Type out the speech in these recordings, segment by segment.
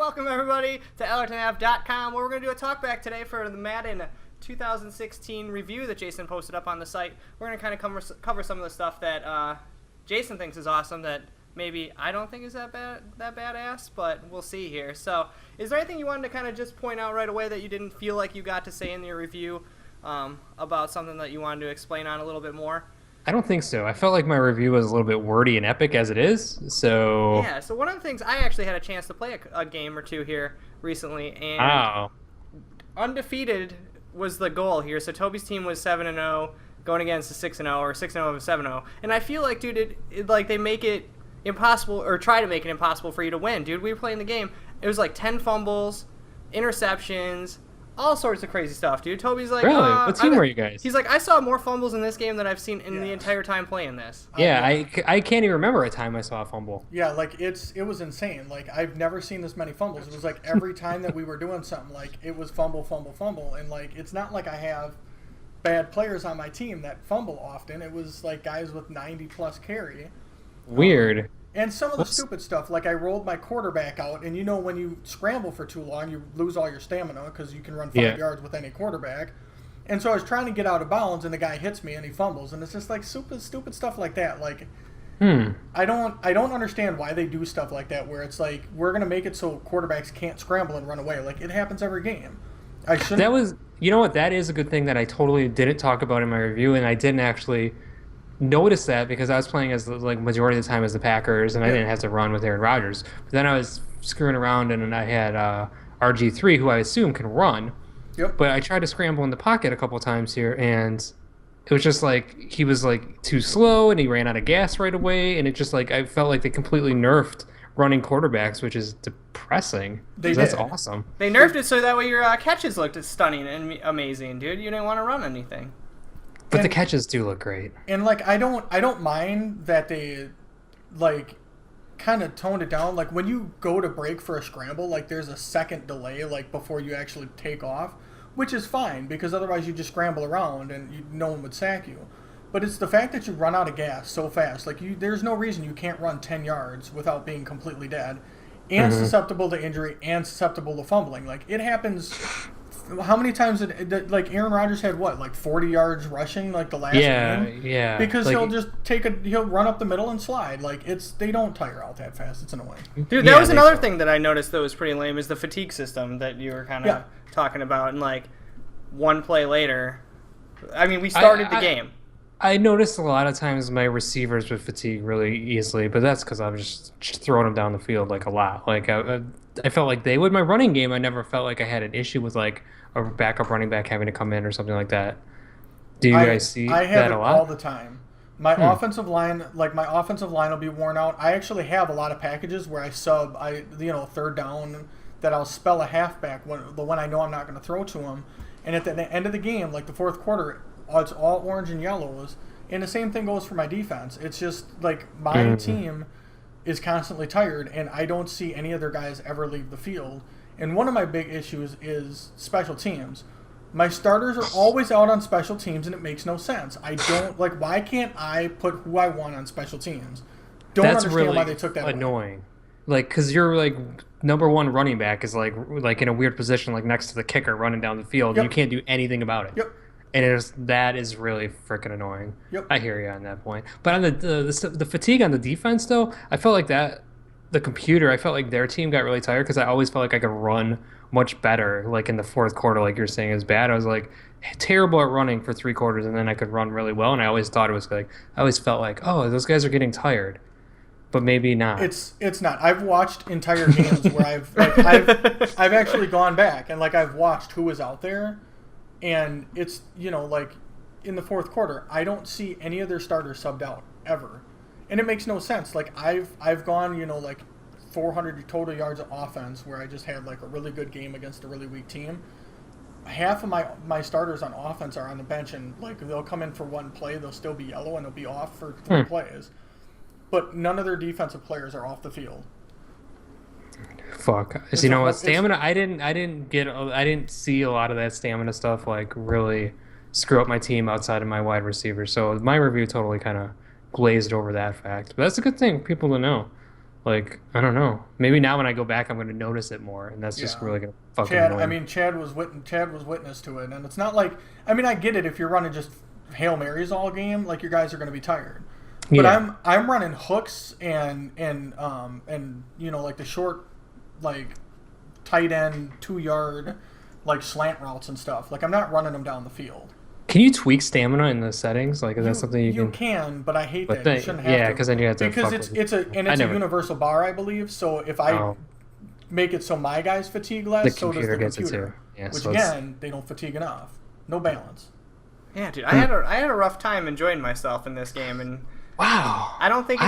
welcome everybody to EllertonAv.com, where we're going to do a talkback today for the Madden 2016 review that Jason posted up on the site. We're going to kind of cover some of the stuff that Jason thinks is awesome that maybe I don't think is that badass, but we'll see here. So, is there anything you wanted to kind of just point out right away that you didn't feel like you got to say in your review about something that you wanted to explain on a little bit more? I don't think so. I felt like my review was a little bit wordy and epic as it is, so... Yeah, so one of the things, I actually had a chance to play a game or two here recently, and Wow. undefeated was the goal here. So Toby's team was 7-0, going against a 6-0, or 6-0 of a 7-0. And I feel like, dude, like they make it impossible, or try to make it impossible for you to win. Dude, we were playing the game. It was like 10 fumbles, interceptions, all sorts of crazy stuff, dude. Toby's like, Really? What team were you guys? He's like, I saw more fumbles in this game than I've seen in the entire time playing this. Yeah, I can't even remember a time I saw a fumble. Yeah, like it was insane. Like I've never seen this many fumbles. It was like every time that we were doing something, like it was fumble, fumble, fumble, and like it's not like I have bad players on my team that fumble often. It was like guys with 90+ carry. Weird. And some of the stupid stuff, like I rolled my quarterback out, and you know when you scramble for too long, you lose all your stamina because you can run 5 yards with any quarterback. And so I was trying to get out of bounds, and the guy hits me, and he fumbles, and it's just like stupid stuff like that. Like, I don't understand why they do stuff like that, where it's like we're gonna make it so quarterbacks can't scramble and run away. Like it happens every game. I shouldn't. That was, you know what? That is a good thing that I totally didn't talk about in my review, and I didn't actually notice that because I was playing as like majority of the time as the Packers, and I didn't have to run with Aaron Rodgers. But then I was screwing around, and I had RG3, who I assume can run. Yep. But I tried to scramble in the pocket a couple times here, and it was just like he was like too slow, and he ran out of gas right away, and it just like I felt like they completely nerfed running quarterbacks, which is depressing. That's awesome. They nerfed it so that way your catches looked stunning and amazing, dude. You didn't want to run anything. But the catches do look great. And like I don't mind that they like kind of toned it down. Like when you go to break for a scramble, like there's a second delay like before you actually take off, which is fine because otherwise you just scramble around and no one would sack you. But it's the fact that you run out of gas so fast. Like there's no reason you can't run 10 yards without being completely dead and susceptible to injury and susceptible to fumbling. Like it happens. How many times did like Aaron Rodgers had what, like 40 yards rushing like the last game? Yeah. Because like, he'll just he'll run up the middle and slide. Like they don't tire out that fast. It's annoying. Dude, that was another thing that I noticed that was pretty lame is the fatigue system that you were kind of talking about. And like one play later, I mean, we started the game. I noticed a lot of times my receivers would fatigue really easily, but that's because I was just throwing them down the field like a lot. Like I felt like they would. My running game, I never felt like I had an issue with like a backup running back having to come in or something like that. Do you guys see I have that it a lot? all the time. My offensive line, like my offensive line will be worn out. I actually have a lot of packages where I sub, third down that I'll spell a halfback when I know I'm not going to throw to him. And at the end of the game, like the fourth quarter, it's all orange and yellows. And the same thing goes for my defense. It's just like my team is constantly tired, and I don't see any other guys ever leave the field. And one of my big issues is special teams. My starters are always out on special teams, and it makes no sense. I don't like. Why can't I put who I want on special teams? That's understand really why they took that annoying. away. Like, cause you're like number one running back is like in a weird position, like next to the kicker running down the field. Yep. You can't do anything about it. Yep. And that is really freaking annoying. Yep. I hear you on that point. But on the fatigue on the defense, though, I felt like the computer, I felt like their team got really tired because I always felt like I could run much better. Like in the fourth quarter, like you're saying, is bad. I was like terrible at running for 3 quarters, and then I could run really well. And I always thought it was like I always felt like, oh, those guys are getting tired, but maybe not. It's not. I've watched entire games where I've actually gone back and like I've watched who was out there. And it's, like in the fourth quarter, I don't see any of their starters subbed out ever. And it makes no sense. Like I've gone, like 400 total yards of offense where I just had like a really good game against a really weak team. Half of my starters on offense are on the bench, and like they'll come in for one play, they'll still be yellow, and they'll be off for 3 plays. But none of their defensive players are off the field. Fuck. So, you know what? Stamina. I didn't see a lot of that stamina stuff like really screw up my team outside of my wide receiver. So my review totally kind of glazed over that fact. But that's a good thing for people to know. Like, I don't know. Maybe now when I go back, I'm going to notice it more, and that's just Yeah. really going to fucking Chad, annoy I me. mean, Chad was witness to it, and it's not like, I mean, I get it if you're running just Hail Marys all game, like your guys are going to be tired. But Yeah. I'm running hooks and you know, like the short, like tight end 2 yard like slant routes and stuff. Like I'm not running them down the field. Can you tweak stamina in the settings? Like, is that something you can? But I hate But that. You then, shouldn't have yeah, to. because then you have to Because fuck with it. it's I a never. universal bar, I believe. So if I Oh, make it so my guys fatigue the less, so does computer the gets it computer. too. Yeah, Which so it's, again, they don't fatigue enough. No balance. Yeah, dude, I had a rough time enjoying myself in this game, and wow. I don't think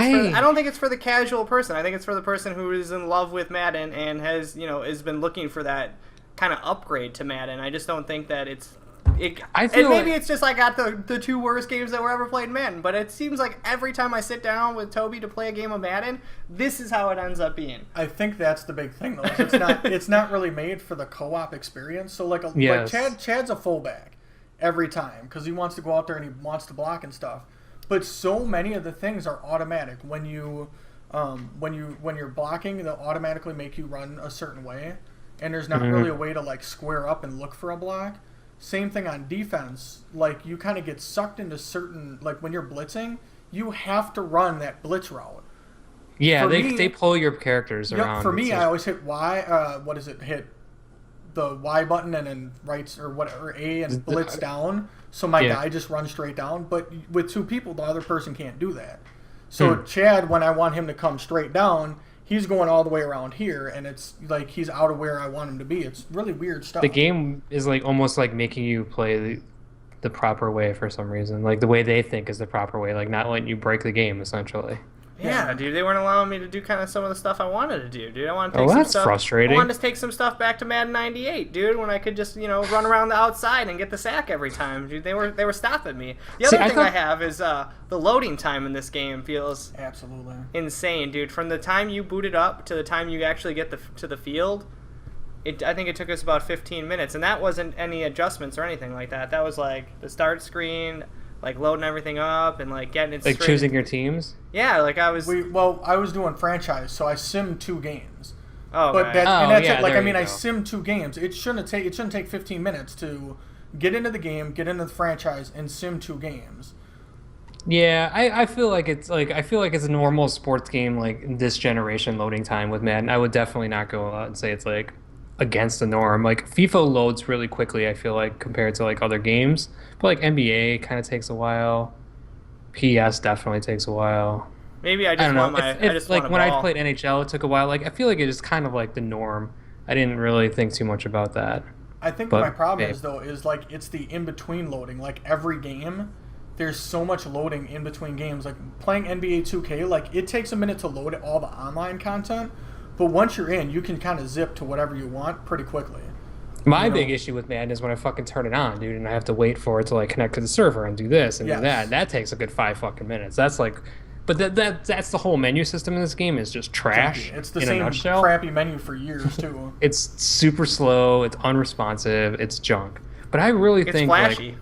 it's for the casual person. I think it's for the person who is in love with Madden and has been looking for that kind of upgrade to Madden. I just don't think that I feel and maybe like- it's just I got the two worst games that were ever played in Madden, but it seems like every time I sit down with Toby to play a game of Madden, this is how it ends up being. I think that's the big thing, though. Is it's not really made for the co-op experience. So like Yes. Chad's a fullback every time because he wants to go out there and he wants to block and stuff. But so many of the things are automatic when you're blocking. They'll automatically make you run a certain way, and there's not really a way to like square up and look for a block. Same thing on defense. Like you kind of get sucked into certain, like when you're blitzing, you have to run that blitz route. Yeah, For they me- they pull your characters around. For me, It's I just- always hit Y. What is it? Hit the Y button and then right or whatever A and blitz down. So my Yeah. guy just runs straight down. But with two people, the other person can't do that. So Chad, when I want him to come straight down, he's going all the way around here, and it's like he's out of where I want him to be. It's really weird stuff. the game is like almost like making you play the proper way for some reason, like the way they think is the proper way, like not letting you break the game essentially. Yeah, dude, they weren't allowing me to do kind of some of the stuff I wanted to do, dude. I wanted to take Oh, some that's stuff. frustrating. I wanted to take some stuff back to Madden '98, dude, when I could just run around the outside and get the sack every time, dude. They were stopping me. The See, other I thing I thought- have is the loading time in this game feels Absolutely. insane, dude. From the time you boot it up to the time you actually get to the field, I think it took us about 15 minutes, and that wasn't any adjustments or anything like that. That was like the start screen, like loading everything up and like getting it Like straight. choosing your teams. Yeah, like I was. I was doing franchise, so I simmed 2 games. Oh, But okay. that's yeah, it. Like there I mean, you I go. simmed 2 games. It shouldn't take 15 minutes to get into the game, get into the franchise, and sim 2 games. Yeah, I feel like it's a normal sports game like in this generation loading time with Madden. I would definitely not go out and say it's like against the norm. Like FIFA loads really quickly, I feel like compared to like other games. But like NBA kind of takes a while. PS definitely takes a while. Maybe I I just don't know. want my. I just like want a when I ball. played NHL, it took a while. Like I feel like it is kind of like the norm. I didn't really think too much about that. I think But, my problem hey. is though is like it's the in between loading. Like every game, there's so much loading in between games. Like playing NBA 2K, like it takes a minute to load all the online content, but once you're in, you can kind of zip to whatever you want pretty quickly. My You know? big issue with Madden is when I fucking turn it on, dude, and I have to wait for it to like connect to the server and do this and Yes. do that. That takes a good 5 fucking minutes. That's like, but that's the whole menu system in this game is just trash. It's the in a same nutshell. crappy menu for years too. It's super slow. It's unresponsive. It's junk. But I really It's think flashy. like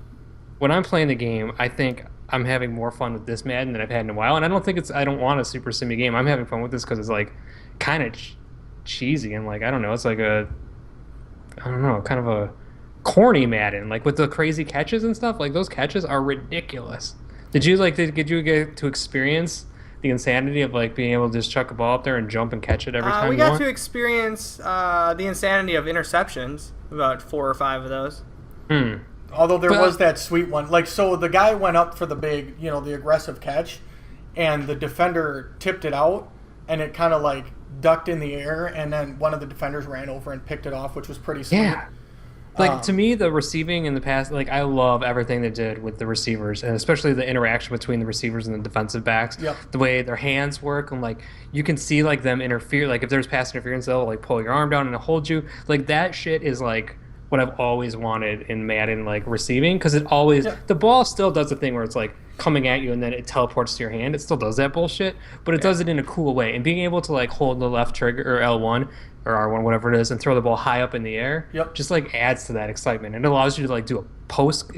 when I'm playing the game, I think I'm having more fun with this Madden than I've had in a while. And I don't think it's. I don't want a super simmy game. I'm having fun with this because it's like kind of cheesy and like I don't know. It's like I don't know, kind of a corny Madden, like with the crazy catches and stuff. Like those catches are ridiculous. Did you get to experience the insanity of like being able to just chuck a ball up there and jump and catch it every time We you got want? to experience the insanity of interceptions. About 4 or 5 of those. Although there But- was that sweet one. Like, so the guy went up for the big, the aggressive catch, and the defender tipped it out, and it kind of like ducked in the air, and then one of the defenders ran over and picked it off, which was pretty sweet. Yeah. Like to me, the receiving in the past, like I love everything they did with the receivers, and especially the interaction between the receivers and the defensive backs. Yep. The way their hands work, and like you can see like them interfere. Like if there's pass interference, they'll like pull your arm down and hold you. Like that shit is like what I've always wanted in Madden, like receiving, because it always the ball still does the thing where it's like coming at you and then it teleports to your hand. It still does that bullshit, but it does it in a cool way. And being able to like hold the left trigger or L1 or R1, whatever it is, and throw the ball high up in the air, Yep. just like adds to that excitement. And it allows you to like do a post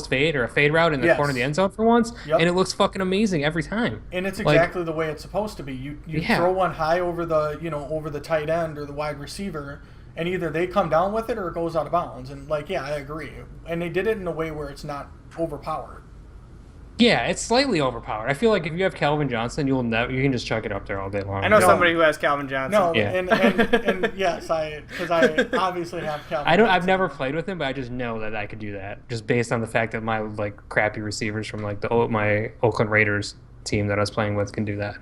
fade or a fade route in the Yes. corner of the end zone for once, Yep. and it looks fucking amazing every time. And it's Like, exactly the way it's supposed to be. You Yeah. throw one high over the over the tight end or the wide receiver, and either they come down with it or it goes out of bounds. And like, yeah, I agree. And they did it in a way where it's not overpowered. yeah, it's slightly overpowered. I feel like if you have Calvin Johnson, you can just chuck it up there all day long. I know No. somebody who has Calvin Johnson. No, Yeah. and yes, because I obviously have Calvin. I've Johnson. never played with him, but I just know that I could do that just based on the fact that my like crappy receivers from like my Oakland Raiders team that I was playing with can do that.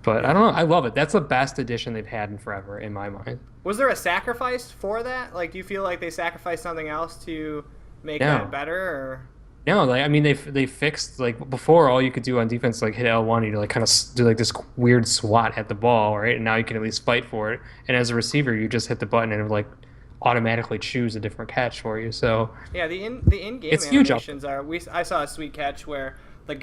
But I don't know. I love it. That's the best addition they've had in forever in my mind. Was there a sacrifice for that? Like, do you feel like they sacrificed something else to make No. that better? Or No, like I mean they fixed like before all you could do on defense like hit L1 to like kind of do like this weird swat at the ball, right? And now you can at least fight for it. And as a receiver, you just hit the button and it like automatically choose a different catch for you. So yeah, the in-game It's huge up- animations are. I saw a sweet catch where the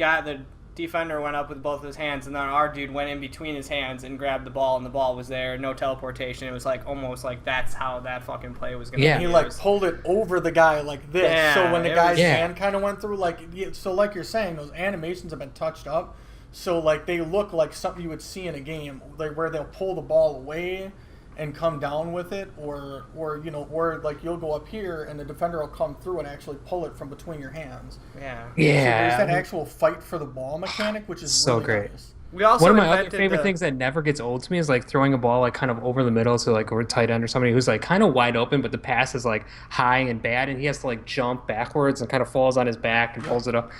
defender went up with both his hands, and then our dude went in between his hands and grabbed the ball, and the ball was there. No teleportation. It was like almost like that's how that fucking play was gonna Yeah. be. He It like was- pulled it over the guy like this. Yeah, so when the it guy's was- Yeah. hand kind of went through, so like you're saying, those animations have been touched up. So like they look like something you would see in a game, like where they'll pull the ball away and come down with it, or like you'll go up here and the defender will come through and actually pull it from between your hands. yeah. So there's that yeah, actual fight for the ball mechanic, which is So really great. nice. We also one of my other invented favorite the- things that never gets old to me is like throwing a ball like kind of over the middle to like a tight end or somebody who's like kind of wide open, but the pass is like high and bad, and he has to like jump backwards and kind of falls on his back and pulls it up.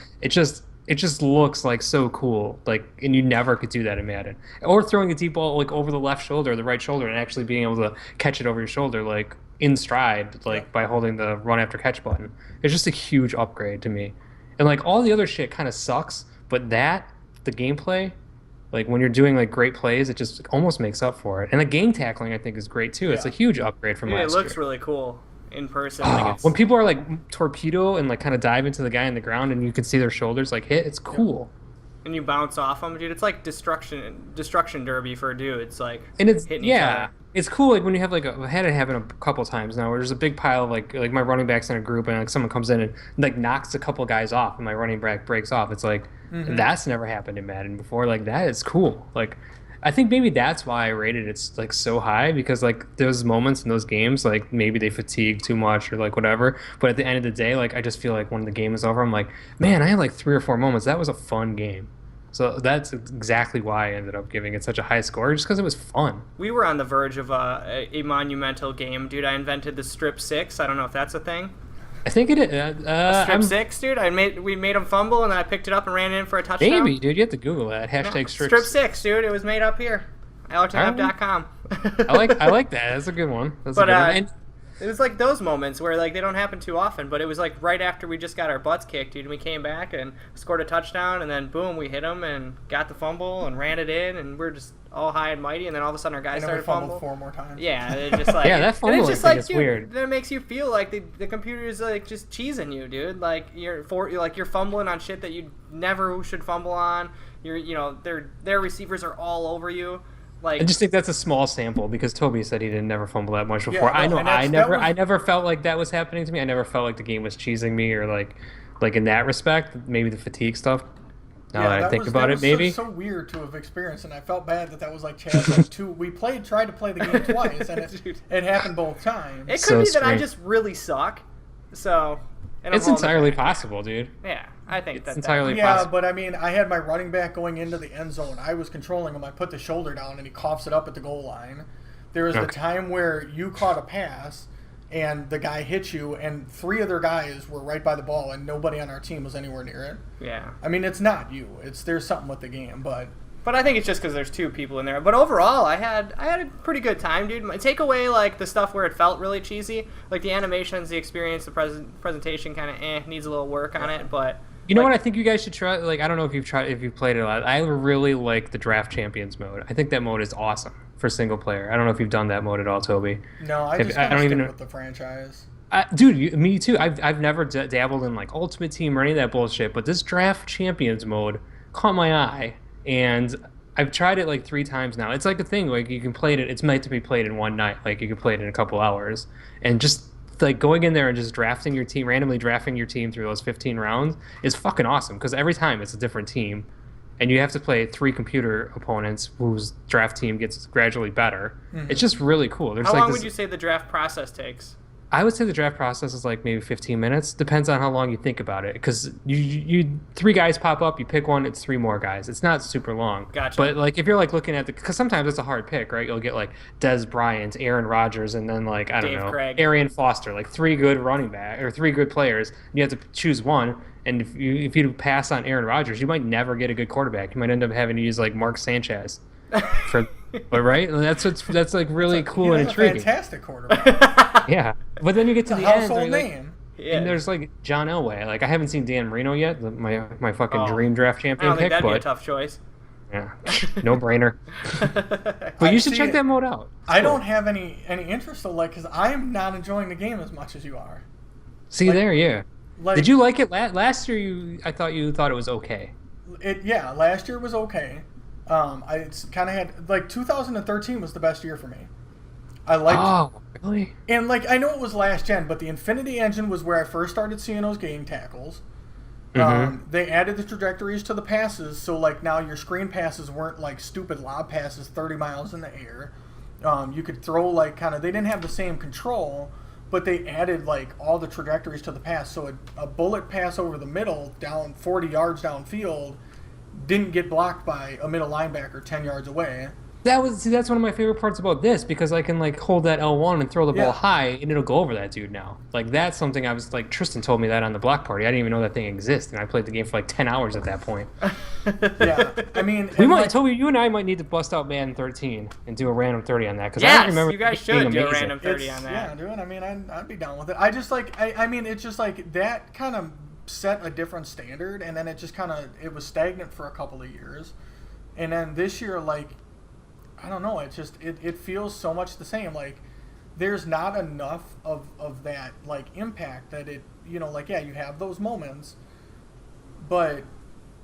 It just looks like so cool, like, and you never could do that in Madden. Or throwing a deep ball like over the left shoulder or the right shoulder and actually being able to catch it over your shoulder like in stride, like by holding the run after catch button. It's just a huge upgrade to me. And like all the other shit kind of sucks, but the gameplay, like when you're doing like great plays, it just almost makes up for it. And the game tackling I think is great too. It's a Yeah. huge upgrade from Dude, last it looks year. really cool in person. Like it's, When people are like torpedo and like kind of dive into the guy on the ground and you can see their shoulders like hit, it's cool. and you bounce off them, dude. It's like destruction derby for dudes. Like And it's hitting each other. it's cool like when you have like I had it happen a couple times now where there's a big pile of like my running backs in a group and like someone comes in and like knocks a couple guys off and my running back breaks off. It's like that's never happened in Madden before. Like that is cool. Like I think maybe that's why I rated it like so high, because like those moments in those games, like maybe they fatigue too much or like whatever. But at the end of the day, like I just feel like when the game is over, I'm like, man, I had like 3 or 4 moments. That was a fun game. So that's exactly why I ended up giving it such a high score, just because it was fun. We were on the verge of a monumental game, dude. I invented the strip six. I don't know if that's a thing. I think it is. Strip six, dude. We made him fumble, and then I picked it up and ran it in for a touchdown. Maybe, dude. You have to Google that. Hashtag strip. Strip six, dude. It was made up here. AllertonApp.com. I like that. That's a good one. That's But a good one. And it was like those moments where like they don't happen too often, but it was like right after we just got our butts kicked, dude, and we came back and scored a touchdown, and then boom, we hit them and got the fumble and ran it in, and we're just all high and mighty, and then all of a sudden our guys And then we started fumbled fumbling. 4 more times. Yeah, it's just like Yeah, that and fumbling it's just thing like, is dude, weird. That makes you feel like the computer is like just cheesing you, dude. Like you're fumbling on shit that you never should fumble on. Their receivers are all over you. Like I just think that's a small sample because Toby said he didn't never fumble that much before. no, I know and that was- I never felt like that was happening to me. I never felt like the game was cheesing me or like in that respect. Maybe the fatigue stuff. Now that I think about it, maybe. So weird to have experienced, and I felt bad that was like Chad like 2. We tried to play the game twice, and it happened both times. it could So be that I strange. just really suck. So and I'm It's holding it entirely back. possible, dude. Yeah, I think It's that's entirely Yeah, possible. but I mean, I had my running back going into the end zone. I was controlling him. I put the shoulder down, and he coughs it up at the goal line. There was the Okay. time where you caught a pass, and the guy hit you, and 3 other guys were right by the ball, and nobody on our team was anywhere near it. Yeah. I mean, it's not you. There's something with the game, but But I think it's just because there's 2 people in there. But overall, I had a pretty good time, dude. Take away like the stuff where it felt really cheesy, like the animations, the experience, the presentation kind of needs a little work on it. But You know what I think you guys should try? Like, I don't know if you've played it a lot. I really like the Draft Champions mode. I think that mode is awesome for single player. I don't know if you've done that mode at all, Toby. no, I If- just I kind don't of even stick know- with the franchise. Dude, me too. I've never dabbled in like Ultimate Team or any of that bullshit, but this Draft Champions mode caught my eye, and I've tried it like 3 times now. It's like a thing like you can play it. It's meant to be played in one night. Like you can play it in a couple hours, and just like going in there and just drafting your team, randomly drafting your team through those 15 rounds is fucking awesome because every time it's a different team, and you have to play 3 computer opponents whose draft team gets gradually better. It's just really cool. There's How like long this, would you say the draft process takes? I would say the draft process is like maybe 15 minutes. Depends on how long you think about it. Because you 3 guys pop up, you pick one, it's 3 more guys. It's not super long. Gotcha. But like if you're like looking at because sometimes it's a hard pick, right? You'll get like Des Bryant, Aaron Rodgers, and then like I don't Dave know, Craig. Arian Foster, like 3 good running back or 3 good players. You have to choose one. And if you pass on Aaron Rodgers, you might never get a good quarterback. You might end up having to use like Mark Sanchez. But right, that's like really cool and intriguing. A fantastic quarterback. Yeah, but then you get to It's the a end, household like, name. Yeah. and there's like John Elway. Like I haven't seen Dan Marino yet, my fucking dream draft I champion don't think pick, that'd be a but tough choice. yeah, no brainer. But you should check that mode out. It's I cool. don't have any interest though, like, because I am not enjoying the game as much as you are. See like- there, yeah. Like, Did you like it last year? I thought you thought it was okay. Yeah, last year was okay. I kind of had like 2013 was the best year for me. I liked. Oh, really? And like I know it was last gen, but the Infinity Engine was where I first started seeing those game tackles. They added the trajectories to the passes, so like now your screen passes weren't like stupid lob passes 30 miles in the air. You could throw like kind of they didn't have the same control, but they added like all the trajectories to the pass. So a bullet pass over the middle down 40 yards downfield didn't get blocked by a middle linebacker 10 yards away. That's one of my favorite parts about this because I can like hold that L1 and throw the ball Yeah. high and it'll go over that dude now. Like that's something I was like Tristan told me that on the block party. I didn't even know that thing existed and I played the game for like 10 hours at that point. Yeah, I mean, We and, might like, Toby, you and I might need to bust out Madden 13 and do a random 30 on that because I Yes, don't remember you guys it being should do a amazing. random 30 on that. Yeah, dude. I mean, I'd be down with it. I just like, I mean, it's just like that kind of set a different standard, and then it just kind of it was stagnant for a couple of years, and then this year, like, I don't know. It's just it feels so much the same. Like, there's not enough of that like impact that it like yeah you have those moments, but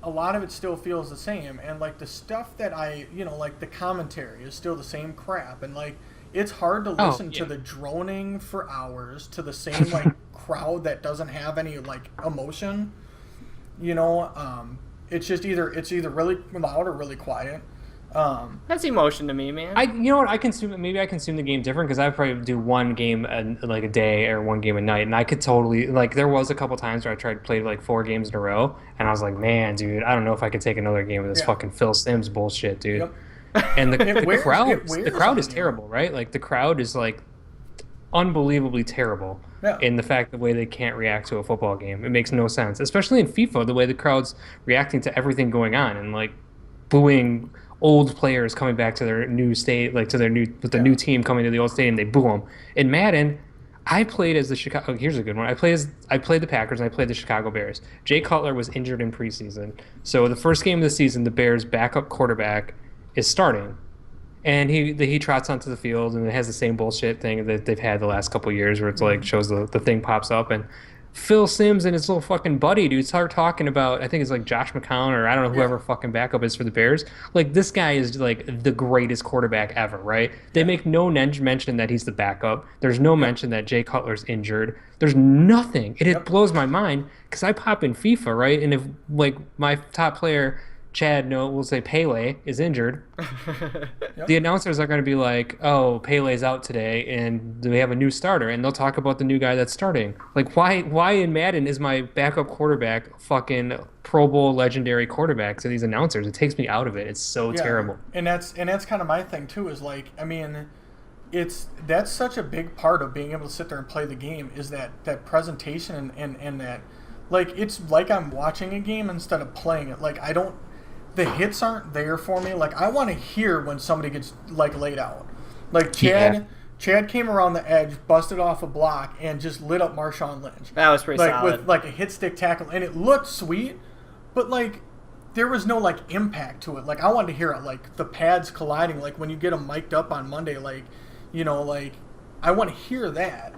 a lot of it still feels the same, and like the stuff that I like the commentary is still the same crap, and like it's hard to listen to the droning for hours to the same like crowd that doesn't have any like emotion. It's just either really loud or really quiet. That's emotion to me, man. I consume the game different because I probably do one game like a day or one game a night, and I could totally like there was a couple times where I tried to play like 4 games in a row, and I was like, man, dude, I don't know if I could take another game of this fucking Phil Simms bullshit, dude. Yep. And the crowd wears is on you. terrible, right? Like the crowd is like unbelievably terrible in the fact the way they can't react to a football game. It makes no sense, especially in FIFA, the way the crowd's reacting to everything going on and like booing old players coming back to their new state, like to their new team coming to the old stadium, they boo them. In Madden, I played as the Chicago. Here's a good one. I played the Packers and I played the Chicago Bears. Jay Cutler was injured in preseason, so the first game of the season, the Bears' backup quarterback is starting, and he trots onto the field and it has the same bullshit thing that they've had the last couple of years, where it's like shows the thing pops up and Phil Simms and his little fucking buddy dude start talking about, I think it's like Josh McCown or I don't know whoever fucking backup is for the Bears. Like this guy is like the greatest quarterback ever, right? They make no mention that he's the backup. There's no mention that Jay Cutler's injured. There's nothing. It blows my mind because I pop in FIFA, right? And if like my top player Chad, we'll say Pele is injured. The announcers are going to be like, "Oh, Pele's out today, and we have a new starter," and they'll talk about the new guy that's starting. Like, why in Madden is my backup quarterback fucking Pro Bowl legendary quarterback to these announcers? It takes me out of it. It's so terrible. And that's kind of my thing too. Is like, I mean, that's such a big part of being able to sit there and play the game is that presentation and that, like, it's like I'm watching a game instead of playing it. Like the hits aren't there for me. Like, I want to hear when somebody gets, like, laid out. Like, Chad came around the edge, busted off a block, and just lit up Marshawn Lynch. That was pretty solid. With, like, a hit-stick tackle. And it looked sweet, but, like, there was no, like, impact to it. Like, I wanted to hear it, like, the pads colliding. Like, when you get them mic'd up on Monday, like, like, I want to hear that.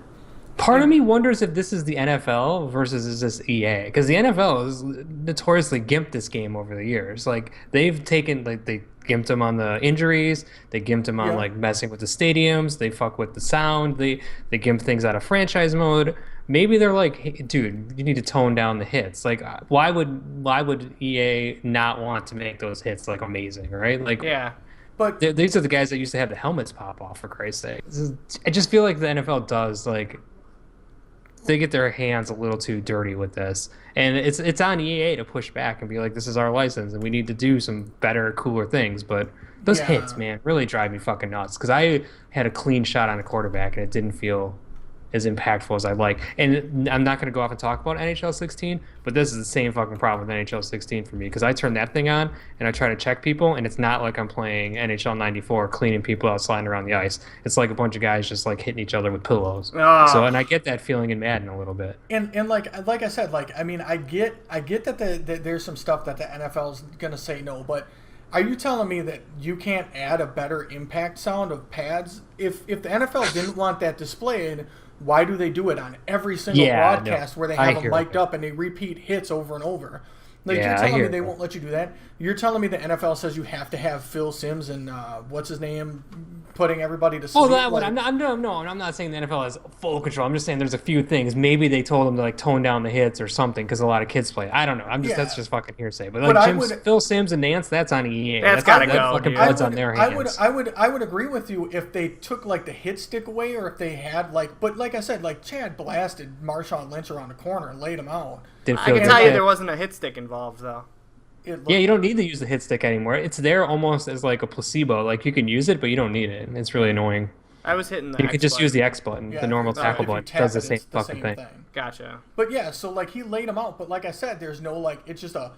Part of me wonders if this is the NFL versus is this EA, because the NFL has notoriously gimped this game over the years. Like they've taken like they gimped them on the injuries, they gimped them on Yeah. like messing with the stadiums, they fuck with the sound, they gimp things out of franchise mode. Maybe they're like, hey, dude, you need to tone down the hits. Like why would EA not want to make those hits like amazing, right? Like Yeah. But these are the guys that used to have the helmets pop off, for Christ's sake. I just feel like the NFL does like they get their hands a little too dirty with this, and it's on EA to push back and be like, this is our license, and we need to do some better, cooler things. But those Yeah. hits, man, really drive me fucking nuts. Because I had a clean shot on a quarterback, and it didn't feel as impactful as I like. And I'm not going to go off and talk about NHL 16, but this is the same fucking problem with NHL 16 for me, because I turn that thing on and I try to check people, and it's not like I'm playing NHL 94 cleaning people out sliding around the ice. It's like a bunch of guys just like hitting each other with pillows. Oh. So, and I get that feeling in Madden a little bit. and like I said, like I mean, I get that there's some stuff that the NFL's gonna say no, but are you telling me that you can't add a better impact sound of pads? If the NFL didn't want that displayed, why do they do it on every single Yeah, broadcast no, where they I have them hear mic'd that. up and they repeat hits over and over? Like Yeah, you're I telling me hear they that. won't let you do that? You're telling me the NFL says you have to have Phil Simms and what's his name putting everybody to sleep? Oh, that one. Like, I'm not saying the NFL has full control. I'm just saying there's a few things. Maybe they told them to like tone down the hits or something because a lot of kids play. I don't know. Yeah. That's just fucking hearsay. But But like I Jim, would- Phil Sims and Nance, that's on EA. That's gotta go, Fucking dude. blood's on their hands. I would agree with you if they took like the hit stick away, or if they had like, but like I said, like Chad blasted Marshawn Lynch around the corner and laid him out. Didn't I feel can good. tell you Yeah. there wasn't a hit stick involved though. It looked, Yeah, you don't need to use the hit stick anymore. It's there almost as like a placebo. Like you can use it, but you don't need it. It's really annoying. I was hitting the You X could just button. use the X button, yeah, the normal if you- tackle if you button. tap Does the it, same it's fucking thing. Gotcha. But yeah, so like he laid him out, but like I said, there's no like, it's just a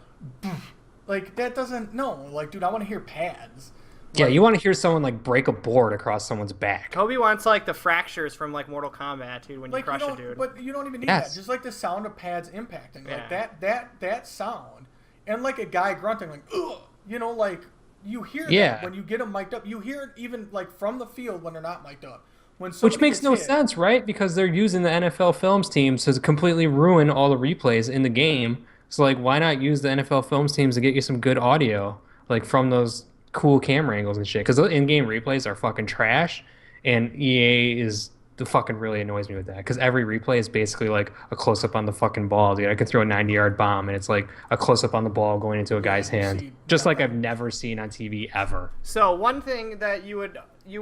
like that doesn't no like, dude, I want to hear pads. Yeah, Like, you want to hear someone like break a board across someone's back. Kobe wants like the fractures from like Mortal Kombat, dude, when you like crush you a don't, dude. but you don't even need Yes. that. Just like the sound of pads impacting, like Yeah. that sound, and like a guy grunting, like ugh, you know, like you hear Yeah. that when you get them mic'd up. You hear it even like from the field when they're not mic'd up. When Which somebody makes gets no hit- sense, right? Because they're using the NFL films teams to completely ruin all the replays in the game. So, like, why not use the NFL films teams to get you some good audio, like, from those cool camera angles and shit? Because the in-game replays are fucking trash, and EA is the fucking really annoys me with that. Because every replay is basically like a close-up on the fucking ball, dude. I could throw a 90-yard bomb, and it's like a close-up on the ball going into a guy's you hand, see just like I've never seen on TV ever. So one thing that you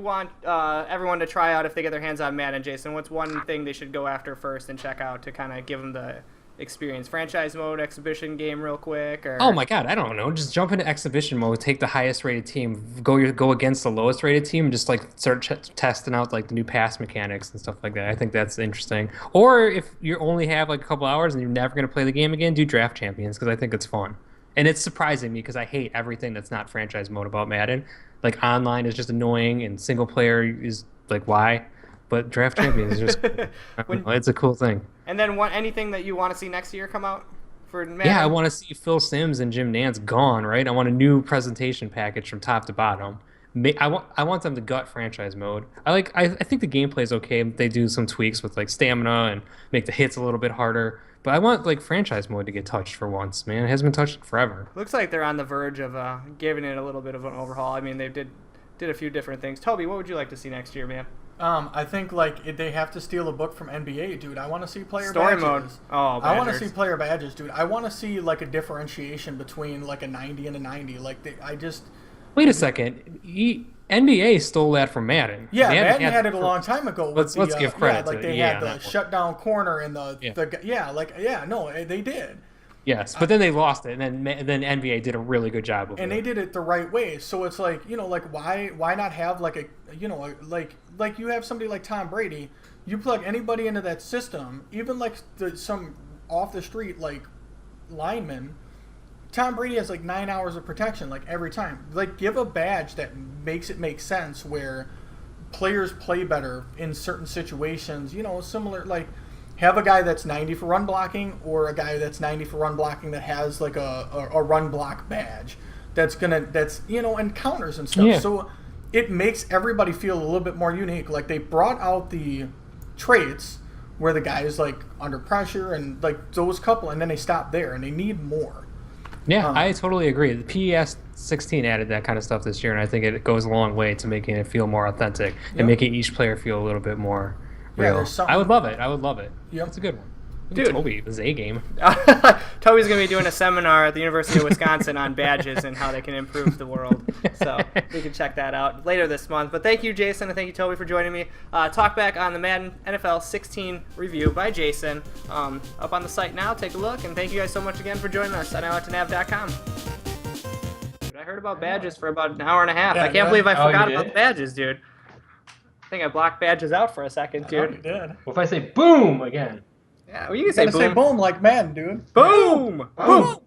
want everyone to try out if they get their hands on Madden, Jason, what's one thing they should go after first and check out to kind of give them the experience? Franchise mode, exhibition game real quick, or Oh my god, I don't know. Just jump into exhibition mode, take the highest rated team, go against the lowest rated team, and just like start testing out like the new pass mechanics and stuff like that. I think that's interesting. Or if you only have like a couple hours and you're never going to play the game again, do draft champions, because I think it's fun. And it's surprising me because I hate everything that's not franchise mode about Madden. Like online is just annoying, and single player is like why? But draft champions is just I don't know, it's a cool thing. And then anything that you want to see next year come out for Madden? Yeah, I want to see Phil Simms and Jim Nance gone, right? I want a new presentation package from top to bottom. I want them to gut franchise mode. I think the gameplay is okay. They do some tweaks with like stamina and make the hits a little bit harder. But I want like franchise mode to get touched for once, man. It hasn't been touched in forever. Looks like they're on the verge of giving it a little bit of an overhaul. I mean, they did a few different things. Toby, what would you like to see next year, man? I think like they have to steal a book from NBA, dude. I want to see player Story badges. mode. Oh, I want to Badgers. see player badges, dude. I want to see like a differentiation between like a 90 and a 90. Like I just Wait a second. NBA stole that from Madden. yeah, Madden had it a long time ago. Let's give credit like to they EA had on the that one. shutdown corner and no, they did. Yes, but then they lost it, and then NBA did a really good job of And it. they did it the right way. So it's like, you know, like why not have like a, you know, like you have somebody like Tom Brady, you plug anybody into that system, even like some off the street like lineman, Tom Brady has like 9 hours of protection like every time. Like give a badge that makes it make sense where players play better in certain situations, you know, similar like have a guy that's 90 for run blocking or a guy that's 90 for run blocking that has like a run block badge that's you know, and counters and stuff. Yeah. So it makes everybody feel a little bit more unique. Like they brought out the traits where the guy is like under pressure and like those couple, and then they stop there and they need more. Yeah, I totally agree. The PES 16 added that kind of stuff this year, and I think it goes a long way to making it feel more authentic and making each player feel a little bit more real. I would love it. Yep. It's a good one. Dude. Toby, it was a game. Toby's going to be doing a seminar at the University of Wisconsin on badges and how they can improve the world. So we can check that out later this month. But thank you, Jason, and thank you, Toby, for joining me. Talkback on the Madden NFL 16 review by Jason. Up on the site now. Take a look. And thank you guys so much again for joining us on alerttonav.com. I heard about badges for about an hour and a half. I can't believe I forgot about the badges, dude. I think I blocked badges out for a second, dude. You did. Well, if I say boom again. Yeah, well, you can say boom. Say boom like Madden, dude. Boom! Boom!